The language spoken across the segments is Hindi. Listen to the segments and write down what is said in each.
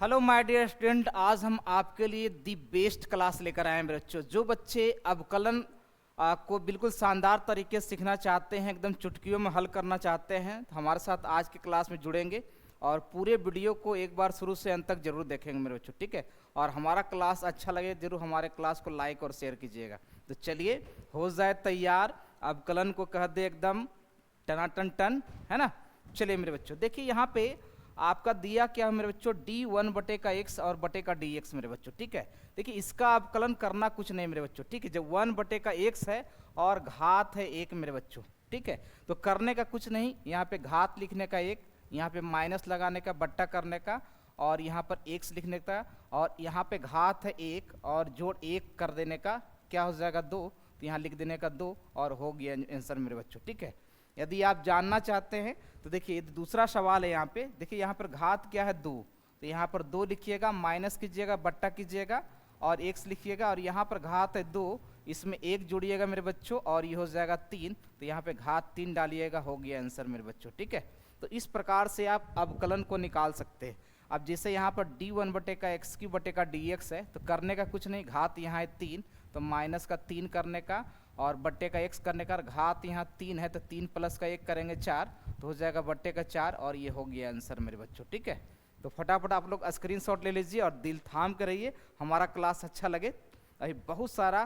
हेलो माय डियर स्टूडेंट, आज हम आपके लिए दी बेस्ट क्लास लेकर आए हैं मेरे बच्चों। जो बच्चे अवकलन को बिल्कुल शानदार तरीके से सीखना चाहते हैं, एकदम चुटकियों में हल करना चाहते हैं, तो हमारे साथ आज की क्लास में जुड़ेंगे और पूरे वीडियो को एक बार शुरू से अंत तक जरूर देखेंगे मेरे बच्चों, ठीक है। और हमारा क्लास अच्छा लगे जरूर हमारे क्लास को लाइक और शेयर कीजिएगा। तो चलिए हो जाए तैयार, अवकलन को कह दे एकदम टनाटन टन, है ना। चलिए मेरे बच्चों, देखिए यहाँ पे आपका दिया क्या है मेरे बच्चों, d1/x और बटे का dx मेरे बच्चों, ठीक है। देखिए इसका अवकलन करना कुछ नहीं मेरे बच्चों, ठीक है। जब 1/x है और घात है 1 मेरे बच्चों, ठीक है, तो करने का कुछ नहीं, यहाँ पे घात लिखने का 1, यहाँ पे माइनस लगाने का, बट्टा करने का, और यहाँ पर x लिखने का, और यहाँ पे घात है 1 और जोड़ 1 कर देने का, क्या हो जाएगा 2, तो यहाँ लिख देने का 2 और हो गया आंसर मेरे बच्चों, ठीक है। यदि आप जानना चाहते हैं तो देखिए दूसरा सवाल है यहाँ पे, देखिए यहाँ पर घात क्या है 2, तो यहाँ पर 2 लिखिएगा, माइनस कीजिएगा, बट्टा कीजिएगा और x लिखिएगा, और यहाँ पर घात है 2, इसमें 1 जोड़िएगा मेरे बच्चों और ये हो जाएगा 3, तो यहाँ पे घात 3 डालिएगा, हो गया आंसर मेरे बच्चों, ठीक है। तो इस प्रकार से आप अवकलन को निकाल सकते हैं। अब जैसे यहाँ पर d1/x3/dx है, तो करने का कुछ नहीं, घात यहाँ है 3, तो माइनस का 3 करने का और बट्टे का x करने का, घात यहाँ 3 है तो 3 प्लस का 1 करेंगे 4, तो हो जाएगा बट्टे का 4 और ये हो गया आंसर मेरे बच्चों, ठीक है। तो फटाफट आप लोग स्क्रीनशॉट ले लीजिए और दिल थाम के रहिए, हमारा क्लास अच्छा लगे। अभी बहुत सारा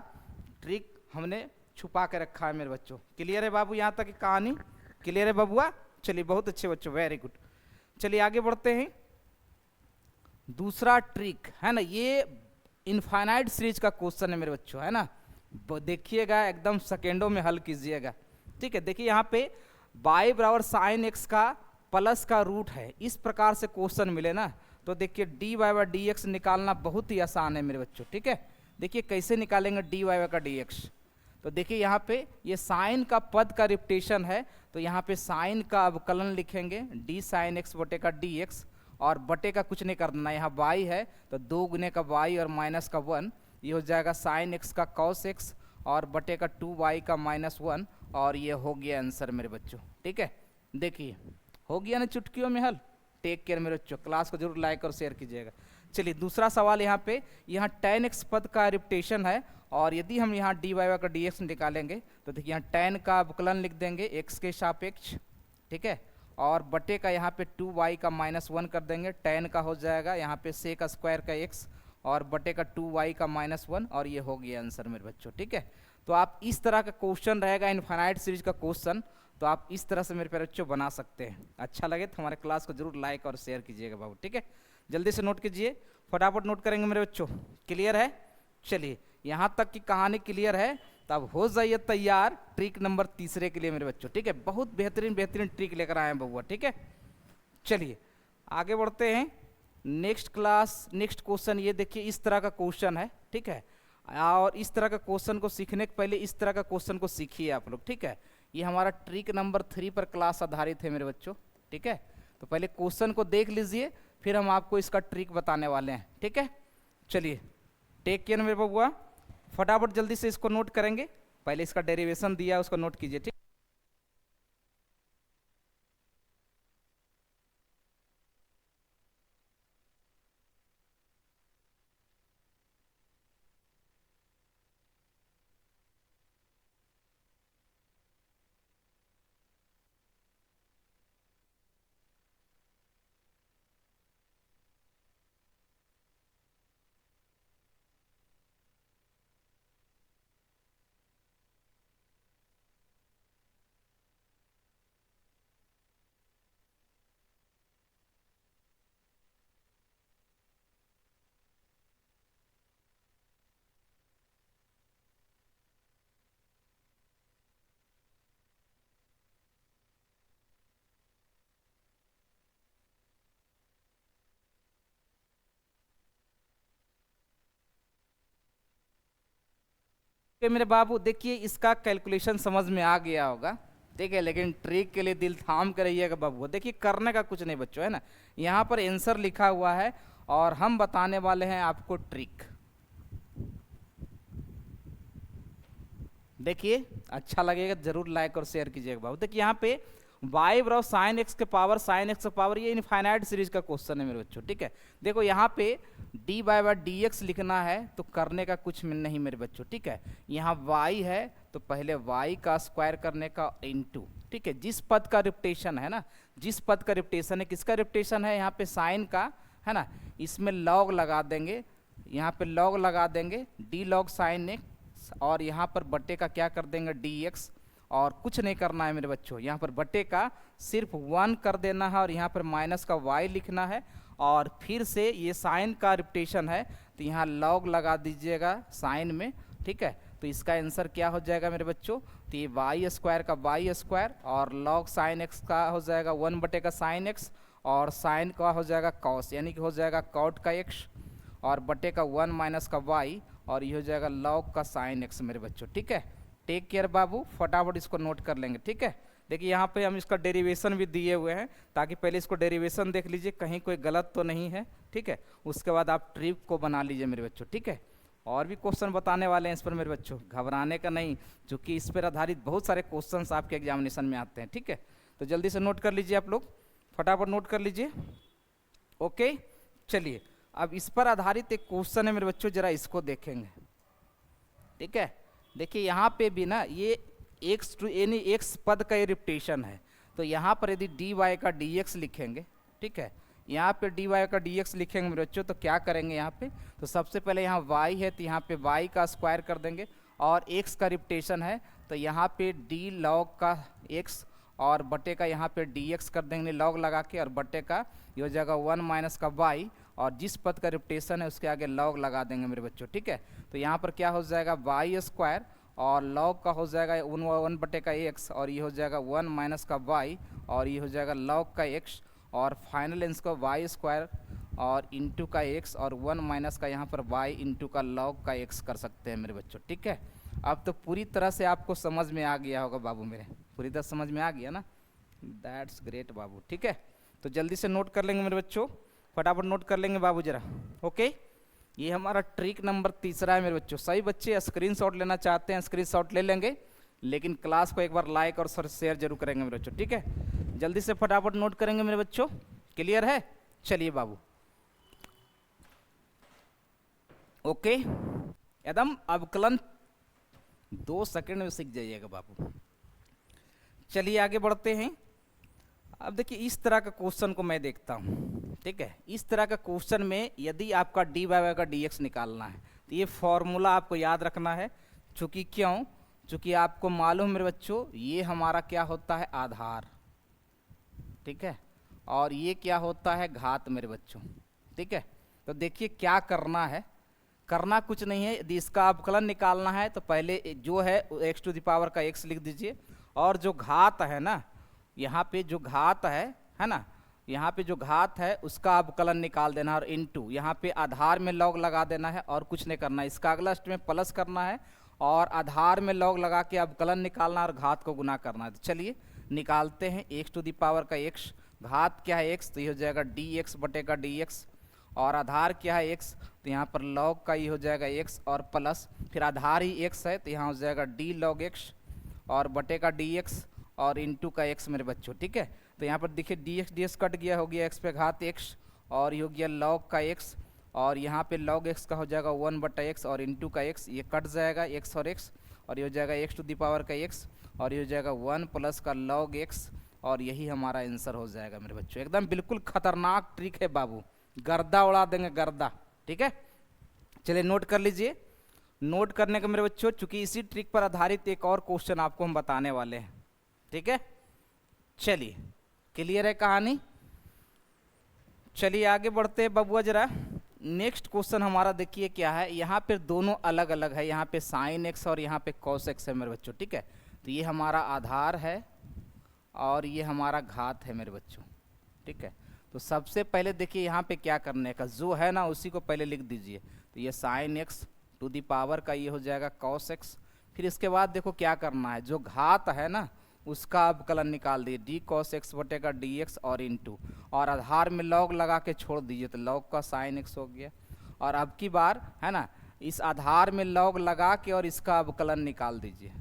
ट्रिक हमने छुपा के रखा है मेरे बच्चों। क्लियर है बाबू, यहाँ तक की कहानी क्लियर है बबुआ? चलिए बहुत अच्छे बच्चों, वेरी गुड। चलिए आगे बढ़ते हैं। दूसरा ट्रिक है ना, ये इनफाइनाइट सीरीज का क्वेश्चन है मेरे बच्चों, है ना। देखिएगा एकदम सेकेंडों में हल कीजिएगा, ठीक है। देखिए यहाँ पे y बराबर साइन एक्स का प्लस का रूट है, इस प्रकार से क्वेश्चन मिले ना, तो देखिए dy/dx निकालना बहुत ही आसान है मेरे बच्चों, ठीक है। देखिए कैसे निकालेंगे dy/dx, तो देखिए यहाँ पे ये साइन का पद का रिपीटेशन है, तो यहाँ पे साइन का अवकलन लिखेंगे d sin x बटे का dx, और बटे का कुछ नहीं करना, यहाँ y है तो 2 गुने का y और माइनस का 1, ये हो जाएगा साइन x का cos x और बटे का 2y का -1, और ये हो गया आंसर मेरे बच्चों, ठीक है। देखिए हो गया ना चुटकियों में हल। टेक केयर मेरे बच्चों, क्लास को जरूर लाइक और शेयर कीजिएगा। चलिए दूसरा सवाल यहाँ पे, यहाँ tan x पद का रिपीटेशन है, और यदि हम यहाँ dy का dx निकालेंगे तो देखिए यहाँ tan का अवकलन लिख देंगे x के सापेक्ष, ठीक है, और बटे का यहाँ पे 2y का -1 कर देंगे, tan का हो जाएगा यहाँ पे sec स्क्वायर का x और बटे का 2y का -1, और ये हो गया आंसर मेरे बच्चों, ठीक है। तो आप इस तरह का क्वेश्चन रहेगा इनफाइनाइट सीरीज का क्वेश्चन, तो आप इस तरह से मेरे प्यारे बच्चों बना सकते हैं। अच्छा लगे तो हमारे क्लास को जरूर लाइक और शेयर कीजिएगा बाबू, ठीक है। जल्दी से नोट कीजिए, फटाफट नोट करेंगे मेरे बच्चों। क्लियर है? चलिए यहाँ तक की कहानी क्लियर है, तब हो जाइए तैयार ट्रिक नंबर तीसरे के लिए मेरे बच्चों, ठीक है। बहुत बेहतरीन बेहतरीन ट्रिक लेकर आए हैं बबुआ, ठीक है। चलिए आगे बढ़ते हैं। नेक्स्ट क्वेश्चन, ये देखिए इस तरह का क्वेश्चन है, ठीक है। और इस तरह का क्वेश्चन को सीखने के पहले इस तरह का क्वेश्चन को सीखिए आप लोग, ठीक है। ये हमारा ट्रिक नंबर 3 पर क्लास आधारित है मेरे बच्चों, ठीक है। तो पहले क्वेश्चन को देख लीजिए, फिर हम आपको इसका ट्रिक बताने वाले हैं, ठीक है। चलिए टेक केयर मेरे बबुआ, फटाफट जल्दी से इसको नोट करेंगे। पहले इसका डेरिवेशन दिया उसको नोट कीजिए, ठीक। मेरे बाबू देखिए इसका कैलकुलेशन समझ में आ गया होगा, ठीक है, लेकिन ट्रिक के लिए दिल थाम कर रहिएगा बाबू। देखिए करने का कुछ नहीं बच्चों, है ना। यहाँ पर आंसर लिखा हुआ है और हम बताने वाले हैं आपको ट्रिक। देखिए अच्छा लगेगा जरूर लाइक और शेयर कीजिएगा बाबू। देखिए यहाँ पे y बराबर साइन एक्स के पावर साइन एक्स का पावर, ये इनफाइनाइट सीरीज का क्वेश्चन है मेरे बच्चों, ठीक है। देखो यहाँ पे D by by D x लिखना है तो करने का कुछ नहीं मेरे बच्चों, ठीक है। यहाँ y है तो पहले y का स्क्वायर करने का इनटू, ठीक है। जिस पद का रिपीटेशन है ना, जिस पद का रिपीटेशन है, किसका रिपीटेशन है यहाँ पे साइन का, है ना, इसमें लॉग लगा देंगे, यहाँ पे लॉग लगा देंगे डी लॉग साइन एक्स, और यहाँ पर बटे का क्या कर देंगे डी एक्स, और कुछ नहीं करना है मेरे बच्चों, यहाँ पर बटे का सिर्फ 1 कर देना है और यहाँ पर माइनस का y लिखना है, और फिर से ये साइन का रिपीटेशन है तो यहाँ लॉग लगा दीजिएगा साइन में, ठीक है। तो इसका आंसर क्या हो जाएगा मेरे बच्चों, तो ये वाई स्क्वायर का वाई स्क्वायर और लॉग साइन एक्स का हो जाएगा 1 बटे का साइन एक्स, और साइन का हो जाएगा कॉस, यानी कि हो जाएगा कॉट का एक्स, और बटे का 1 माइनस का वाई, और ये हो जाएगा लॉग का साइन एक्स मेरे बच्चों, ठीक है। टेक केयर बाबू, फटाफट इसको नोट कर लेंगे, ठीक है। देखिए यहाँ पे हम इसका डेरिवेशन भी दिए हुए हैं, ताकि पहले इसको डेरिवेशन देख लीजिए कहीं कोई गलत तो नहीं है, ठीक है। उसके बाद आप ट्रिक को बना लीजिए मेरे बच्चों, ठीक है। और भी क्वेश्चन बताने वाले हैं इस पर मेरे बच्चों, घबराने का नहीं, क्योंकि इस पर आधारित बहुत सारे क्वेश्चंस आपके एग्जामिनेशन में आते हैं, ठीक है। तो जल्दी से नोट कर लीजिए आप लोग, फटाफट नोट कर लीजिए। ओके, चलिए अब इस पर आधारित एक क्वेश्चन है मेरे बच्चों, जरा इसको देखेंगे, ठीक है। देखिए यहाँ पे भी ना ये एक्स टू यानी एक्स पद का ये रिपीटेशन है, तो यहाँ पर यदि डी वाई का डी एक्स लिखेंगे, ठीक है, यहाँ पे डी वाई का डी एक्स लिखेंगे मेरे बच्चों, तो क्या करेंगे यहाँ पे, तो सबसे पहले यहाँ वाई है तो यहाँ पे वाई का स्क्वायर कर देंगे, और एक्स का रिपीटेशन है तो यहाँ पे डी लॉग का एक्स और बटे का यहाँ पे डी एक्स कर देंगे लॉग लगा के, और बटे का ये हो जाएगा 1 माइनस का वाई, और जिस पद का रिपीटेशन है उसके आगे लॉग लगा देंगे मेरे बच्चों, ठीक है। तो यहाँ पर क्या हो जाएगा वाई स्क्वायर और लॉग का हो जाएगा 1 बटे का एक्स, और ये हो जाएगा 1 माइनस का वाई, और ये हो जाएगा लॉग का एक्स, और फाइनल इसको वाई स्क्वायर और इंटू का एक्स, और 1 माइनस का यहाँ पर वाई इंटू का लॉग का एक्स कर सकते हैं मेरे बच्चों, ठीक है। अब तो पूरी तरह से आपको समझ में आ गया होगा बाबू, मेरे पूरी तरह समझ में आ गया ना, दैट्स ग्रेट बाबू, ठीक है। तो जल्दी से नोट कर लेंगे मेरे बच्चों, फटाफट नोट कर लेंगे बाबू जरा। ओके, ये हमारा ट्रिक नंबर 3 है मेरे बच्चों। सही बच्चे स्क्रीनशॉट लेना चाहते हैं स्क्रीनशॉट ले लेंगे, लेकिन क्लास को एक बार लाइक और शेयर जरूर करेंगे मेरे बच्चों, ठीक है। जल्दी से फटाफट नोट करेंगे मेरे बच्चों, क्लियर है। चलिए बाबू, ओके, एकदम अवकलन 2 सेकंड में सीख जाइएगा बाबू। चलिए आगे बढ़ते हैं। अब देखिए इस तरह का क्वेश्चन को मैं देखता हूँ, ठीक है। इस तरह का क्वेश्चन में यदि आपका डी बाई वाई का डी एक्स निकालना है तो ये फॉर्मूला आपको याद रखना है, चूँकि क्यों, चूँकि आपको मालूम मेरे बच्चों ये हमारा क्या होता है आधार, ठीक है, और ये क्या होता है घात मेरे बच्चों, ठीक है। तो देखिए क्या करना है, करना कुछ नहीं है, यदि इसका अवकलन निकालना है तो पहले जो है एक्स टू द पावर का एक्स लिख दीजिए, और जो घात है ना यहाँ पे जो घात है ना, यहाँ पे जो घात है उसका अवकलन निकाल देना, और इनटू यहाँ पे आधार में लॉग लगा देना है, और कुछ नहीं करना है। इसका अगला स्टेप में प्लस करना है और आधार में लॉग लगा के अवकलन निकालना और घात को गुना करना है। तो चलिए निकालते हैं एक्स टू द पावर का एक्स, घात क्या है एक्स, तो ये हो जाएगा डी एक्स बटे का डी एक्स, और आधार क्या है एक्स, तो यहाँ पर लॉग का ये हो जाएगा एक्स और प्लस, फिर आधार ही एक्स है तो यहाँ हो जाएगा डी लॉग एक्स और बटे का डी एक्स और इंटू का एक्स मेरे बच्चों, ठीक है। तो यहाँ पर देखिए डी एक्स कट गया, हो गया एक्स पे घात एक्स, और ये हो गया लॉग का एक्स, और यहाँ पे लॉग एक्स का हो जाएगा 1 बटा एक्स और इंटू का एक्स, ये कट जाएगा एक्स और एक्स, और ये हो जाएगा एक्स टू द पावर का एक्स, और ये हो जाएगा 1 प्लस का लॉग एक्स, और यही हमारा आंसर हो जाएगा मेरे बच्चों। एकदम बिल्कुल खतरनाक ट्रिक है बाबू, गर्दा उड़ा देंगे गर्दा, ठीक है। चलिए नोट कर लीजिए। नोट करने का मेरे बच्चों, चूंकि इसी ट्रिक पर आधारित एक और क्वेश्चन आपको हम बताने वाले हैं, ठीक है। चलिए क्लियर है कहानी, चलिए आगे बढ़ते हैं बबुआ जरा। नेक्स्ट क्वेश्चन हमारा देखिए क्या है, यहाँ पे दोनों अलग अलग है, यहाँ पे साइन एक्स और यहाँ पे कॉस एक्स है मेरे बच्चों, ठीक है। तो ये हमारा आधार है और ये हमारा घात है मेरे बच्चों, ठीक है। तो सबसे पहले देखिए यहाँ पे क्या करने का, जो है ना उसी को पहले लिख दीजिए। तो ये sine x to the power का ये हो जाएगा कॉस एक्स, फिर इसके बाद देखो क्या करना है, जो घात है ना उसका अवकलन निकाल दिए, डी कॉस एक्स बटे का डी एक्स और इंटू, और आधार में लॉग लगा के छोड़ दीजिए, तो लॉग का साइन एक्स हो गया। और अब की बार है ना इस आधार में लॉग लगा के और इसका अवकलन निकाल दीजिए,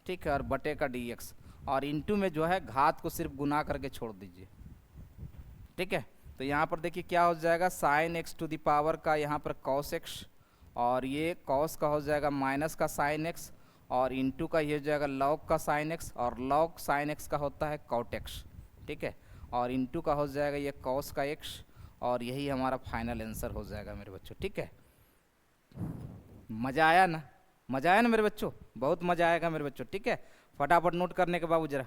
ठीक है, और बटे का डी एक्स, और इनटू में जो है घात को सिर्फ गुना करके छोड़ दीजिए, ठीक है। तो यहाँ पर देखिए क्या हो जाएगा, sine x to the power का यहाँ पर कॉस एक्स, और ये कॉस का हो जाएगा माइनस का साइन एक्स, और इनटू का ये हो जाएगा लॉग का साइन एक्स, और लॉग साइन एक्स का होता है कॉट एक्स, ठीक है। और इनटू का हो जाएगा ये कॉस का एक्स, और यही हमारा फाइनल आंसर हो जाएगा मेरे बच्चों, ठीक है। मज़ा आया ना, मज़ा आया ना मेरे बच्चों, बहुत मज़ा आएगा मेरे बच्चों, ठीक है। फटाफट नोट करने के बाबू जरा,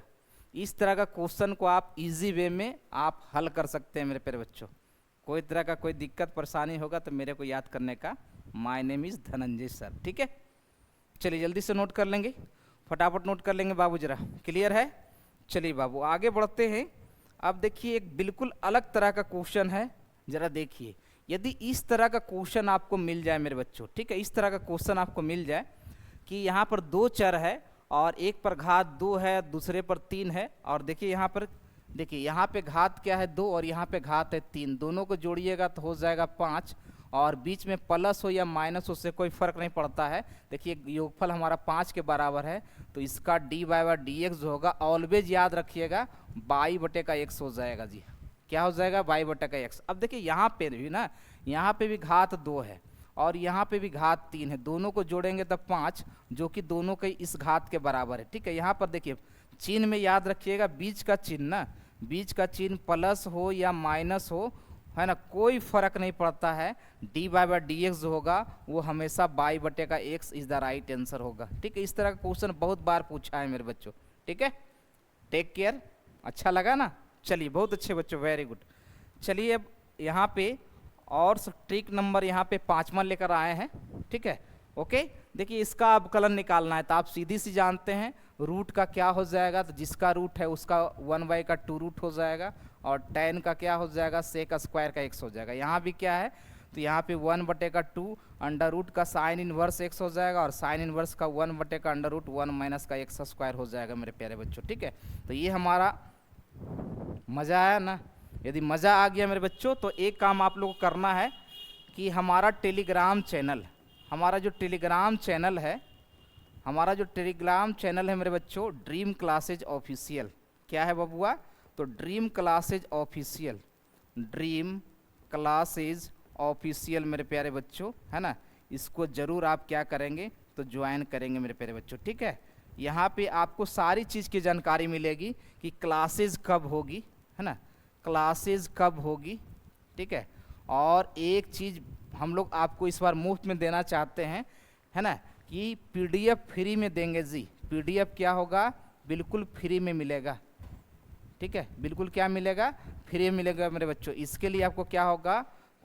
इस तरह का क्वेश्चन को आप इजी वे में आप हल कर सकते हैं मेरे प्यारे बच्चों। कोई तरह का कोई दिक्कत परेशानी होगा तो मेरे को याद करने का, my name is Dhananjay sir, ठीक है। चलिए जल्दी से नोट कर लेंगे, फटाफट नोट कर लेंगे बाबू जरा, क्लियर है। चलिए बाबू आगे बढ़ते हैं। अब देखिए एक बिल्कुल अलग तरह का क्वेश्चन है, जरा देखिए। यदि इस तरह का क्वेश्चन आपको मिल जाए मेरे बच्चों, ठीक है, इस तरह का क्वेश्चन आपको मिल जाए कि यहाँ पर दो चर है और एक पर घात 2 है, दूसरे पर 3 है, और देखिए यहाँ पर, देखिए यहाँ पे घात क्या है 2 और यहाँ पे घात है 3, दोनों को जोड़िएगा तो हो जाएगा 5, और बीच में प्लस हो या माइनस हो उससे कोई फर्क नहीं पड़ता है। देखिए योगफल हमारा 5 के बराबर है, तो इसका डी बाई डी एक्स जो होगा, ऑलवेज याद रखिएगा बाई बटे का एक्स हो जाएगा जी। क्या हो जाएगा, बाई बटे का एक्स। अब देखिए यहाँ पे भी ना, यहाँ पे भी घात 2 है और यहाँ पे भी घात 3 है, दोनों को जोड़ेंगे तब 5, जो कि दोनों के इस घात के बराबर है, ठीक है। यहाँ पर देखिए चिन्ह में याद रखिएगा बीच का चिन्ह ना, बीच का चिन्ह प्लस हो या माइनस हो, है ना, कोई फर्क नहीं पड़ता है। डी बाई डी एक्स जो होगा वो हमेशा बाई बटे का x is the right answer होगा, ठीक है। इस तरह का क्वेश्चन बहुत बार पूछा है मेरे बच्चों, ठीक है। टेक केयर, अच्छा लगा ना। चलिए बहुत अच्छे बच्चों, वेरी गुड। चलिए अब यहाँ पे और ट्रिक नंबर यहाँ पे 5वां लेकर आए हैं, ठीक है। ओके, देखिए इसका अवकलन निकालना है तो आप सीधी सी जानते हैं रूट का क्या हो जाएगा, तो जिसका रूट है उसका 1 का 2 रूट हो जाएगा, और tan का क्या हो जाएगा, सेक स्क्वायर का x हो जाएगा। यहाँ भी क्या है, तो यहाँ पे 1 बटे का 2 अंडर रूट का साइन इनवर्स x हो जाएगा, और साइन इनवर्स का 1 बटे का अंडर रूट 1 माइनस का x स्क्वायर हो जाएगा मेरे प्यारे बच्चों, ठीक है। तो ये हमारा मज़ा आया ना। यदि मज़ा आ गया मेरे बच्चों तो एक काम आप लोगों को करना है कि हमारा टेलीग्राम चैनल, हमारा जो टेलीग्राम चैनल है, हमारा जो टेलीग्राम चैनल है मेरे बच्चों, ड्रीम क्लासेज ऑफिशियल, क्या है बबुआ, तो dream classes official, dream classes official मेरे प्यारे बच्चों, है ना। इसको ज़रूर आप क्या करेंगे, तो ज्वाइन करेंगे मेरे प्यारे बच्चों, ठीक है। यहाँ पे आपको सारी चीज़ की जानकारी मिलेगी कि क्लासेज कब होगी, है ना, क्लासेज कब होगी, ठीक है। और एक चीज़ हम लोग आपको इस बार मुफ्त में देना चाहते हैं, है ना, कि पीडीएफ फ्री में देंगे जी। पीडीएफ क्या होगा, बिल्कुल फ्री में मिलेगा, ठीक है, बिल्कुल क्या मिलेगा, फ्री मिलेगा मेरे बच्चों। इसके लिए आपको क्या होगा,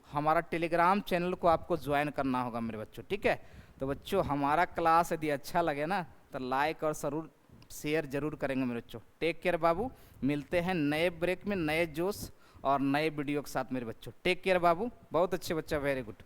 हमारा टेलीग्राम चैनल को आपको ज्वाइन करना होगा मेरे बच्चों, ठीक है। तो बच्चों हमारा क्लास यदि अच्छा लगे ना तो लाइक और जरूर शेयर जरूर करेंगे मेरे बच्चों। टेक केयर बाबू, मिलते हैं नए ब्रेक में नए जोश और नए वीडियो के साथ मेरे बच्चों। टेक केयर बाबू, बहुत अच्छे बच्चा, वेरी गुड।